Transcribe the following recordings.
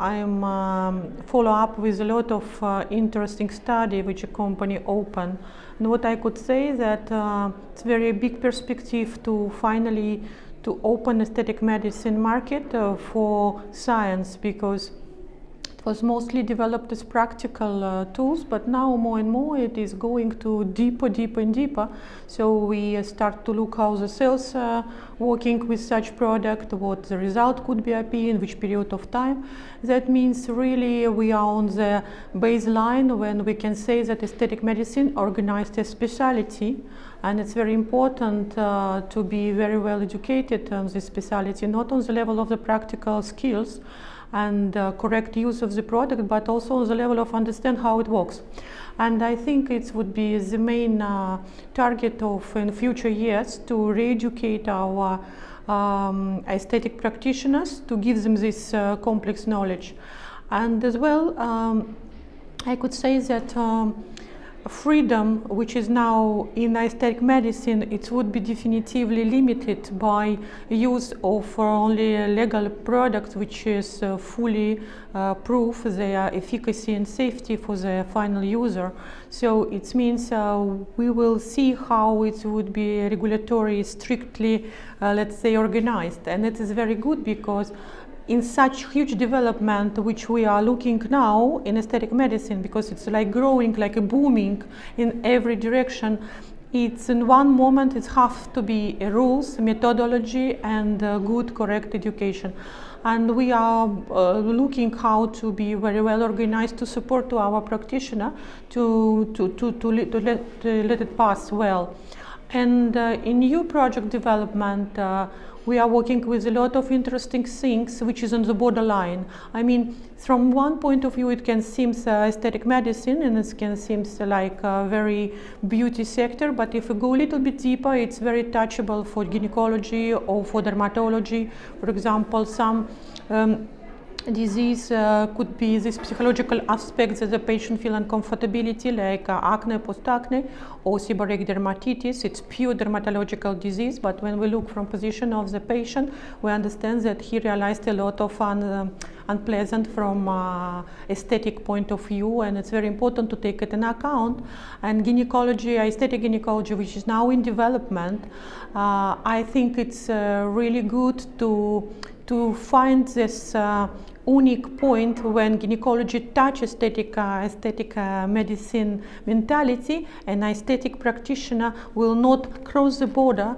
I'm follow up with a lot of interesting study which a company open. And what I could say that it's very big perspective to finally to open aesthetic medicine market for science, because it was mostly developed as practical tools, but now more and more it is going to deeper and deeper. So we start to look how the cells working with such product, what the result could be appear in which period of time. That means really we are on the baseline when we can say that aesthetic medicine organized as specialty. And it's very important to be very well educated on this specialty, not on the level of the practical skills and correct use of the product, but also on the level of understand how it works. And I think it would be the main target of in future years to re-educate our aesthetic practitioners, to give them this complex knowledge. And as well, I could say that freedom, which is now in aesthetic medicine, it would be definitively limited by use of only legal products, which is fully prove their efficacy and safety for the final user. So it means we will see how it would be regulatory strictly, let's say, organized. And it is very good, because in such huge development which we are looking now in aesthetic medicine, because it's like growing, like a booming in every direction, it's in one moment it has to be rules, methodology, and good correct education. And we are looking how to be very well organized to support to our practitioner to let it pass well. And in new project development, we are working with a lot of interesting things which is on the borderline. I mean, from one point of view it can seem aesthetic medicine, and it can seem like a very beauty sector, but if we go a little bit deeper, it's very touchable for gynecology or for dermatology. For example, some disease could be this psychological aspects that the patient feel uncomfortability, like acne, post-acne, or seborrheic dermatitis. It's pure dermatological disease, but when we look from position of the patient, we understand that he realized a lot of unpleasant from aesthetic point of view, and it's very important to take it in account. And gynecology, aesthetic gynecology, which is now in development, I think it's really good to find this unique point when gynecology touch aesthetic medicine mentality, and aesthetic practitioner will not cross the border,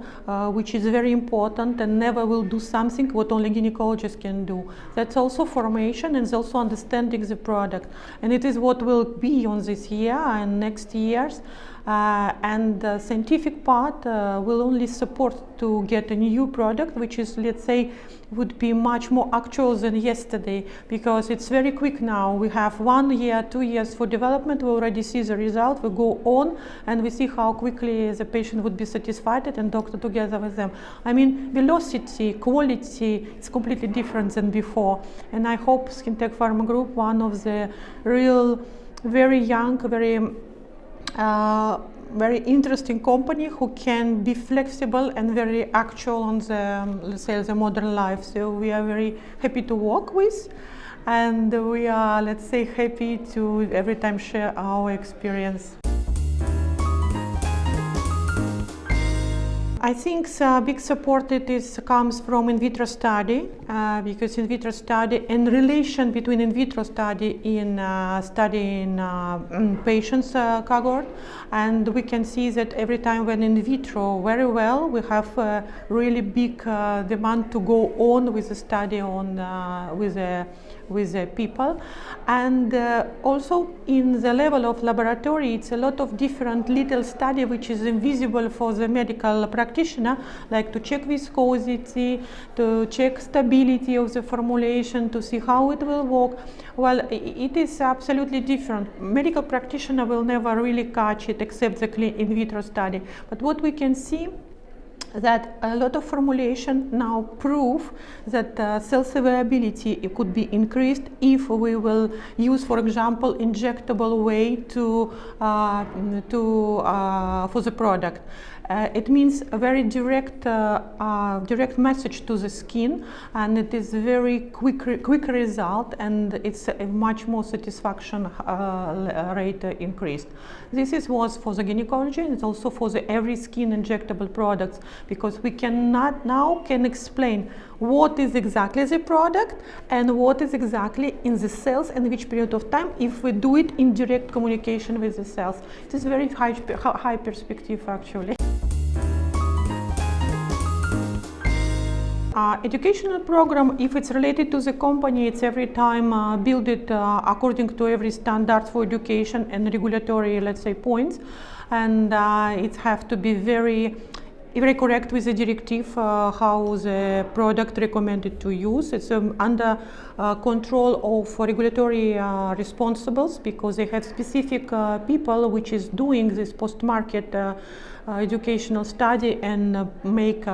which is very important, and never will do something what only gynecologists can do. That's also formation, and it's also understanding the product, and it is what will be on this year and next years. And the scientific part will only support to get a new product, which is, let's say, would be much more actual than yesterday, because it's very quick now. We have 1 year, 2 years for development. We already see the result. We go on and we see how quickly the patient would be satisfied and doctor together with them. I mean, velocity, quality, it's completely different than before. And I hope SkinTech Pharma Group, one of the real, very young, very interesting company who can be flexible and very actual on the, let's say, the modern life. So we are very happy to work with, and we are, let's say, happy to every time share our experience. I think the big support comes from in vitro study, because in vitro study and relation between in vitro study in patients cohort, and we can see that every time when in vitro very well, we have a really big demand to go on with the study on with the people, and also in the level of laboratory, it's a lot of different little study which is invisible for the medical practitioner, like to check viscosity, to check stability of the formulation, to see how it will work. Well, it is absolutely different. Medical practitioner will never really catch it except the in vitro study. But what we can see that a lot of formulation now prove that cell survivability could be increased if we will use, for example, injectable way for the product. It means a very direct message to the skin, and it is very quick result, and it's a much more satisfaction rate increased. This was for the gynecology, and it's also for the every skin injectable products, because we can explain what is exactly the product and what is exactly in the cells and which period of time if we do it in direct communication with the cells. It is very high perspective actually. Educational program, if it's related to the company, it's every time build it according to every standard for education and regulatory, let's say, points, and it has to be very correct with the directive how the product recommended to use. It's under control of regulatory responsibles, because they have specific people which is doing this post-market educational study and make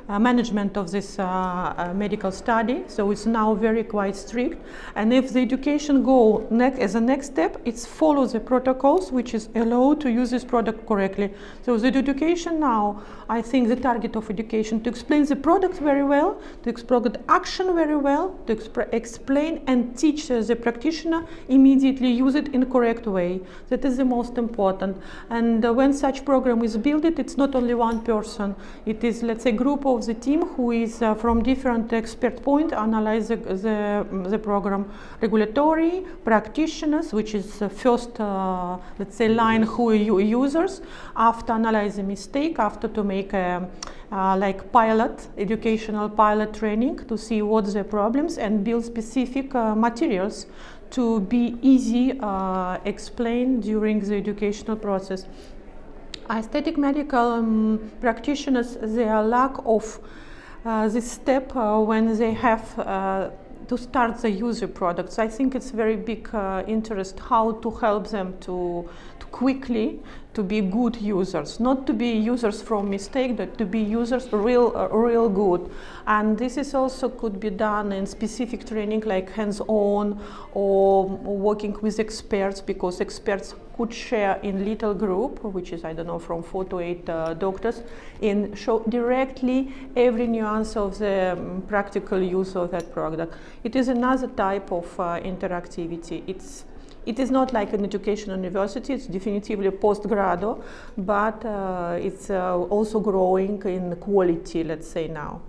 management of this medical study. So it's now very quite strict, and if the education go as a next step, it's follow the protocols which is allowed to use this product correctly. So the education now, I think the target of education to explain the product very well, to explain the action very well, to explain and teach the practitioner immediately use it in a correct way. That is the most important. And when such program is built, it's not only one person, it is, let's say, group of the team who is from different expert point analyze the program. Regulatory, practitioners, which is first let's say line who are users, after analyze the mistake, after to make a like educational pilot training to see what's the problems and build specific materials to be easy explained during the educational process. Aesthetic medical practitioners, their lack of this step when they have to start the user products. I think it's very big interest how to help them to quickly to be good users, not to be users from mistake, but to be users real good. And this is also could be done in specific training like hands-on or working with experts, because experts could share in little group, which is, I don't know, from 4 to 8 doctors, and show directly every nuance of the practical use of that product. It is another type of interactivity. It is not like an education university, it's definitively postgrado, but it's also growing in quality, let's say now.